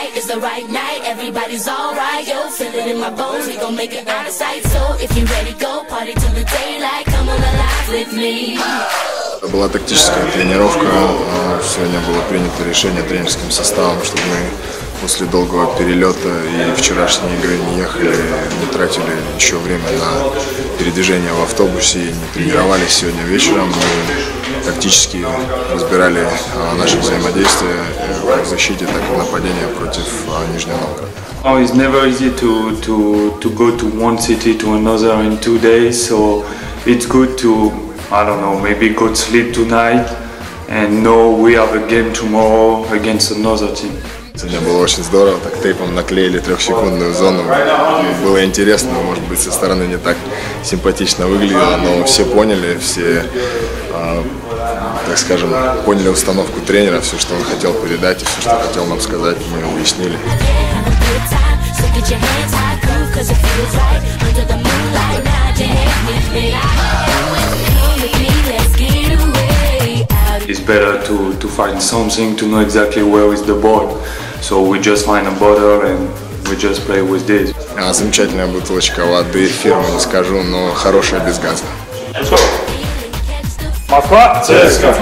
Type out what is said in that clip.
tonight is the right night. Everybody's alright, yo, feel it in my bones. We gon' make it out of sight. So if you ready, go party till the daylight. Come on alive with me. Это была тактическая тренировка. Сегодня было принято решение тренерским составом, чтобы мы после долгого перелета и вчерашней игры не ехали, не тратили еще время на передвижение в автобусе и не тренировались сегодня вечером. Мы тактически разбирали наше взаимодействие как в защите, так и в нападении против Нижнего Новгорода. It's never easy to go to one city to another in 2 days, so it's good to, I don't know, maybe go to sleep tonight and know we have a game tomorrow against another team. Сегодня было очень здорово, так тейпом наклеили 3-секундную зону. Было интересно, может быть, со стороны не так симпатично выглядело, но все поняли, все, так скажем, поняли установку тренера, все, что он хотел передать и все, что хотел нам сказать, мы уяснили. It's better to find something, to know exactly where is the ball. So we just find a bottle and we just play with this. Замечательная бутылочка воды, фирму не скажу, но хорошая без газа. Москва, ЦСКА.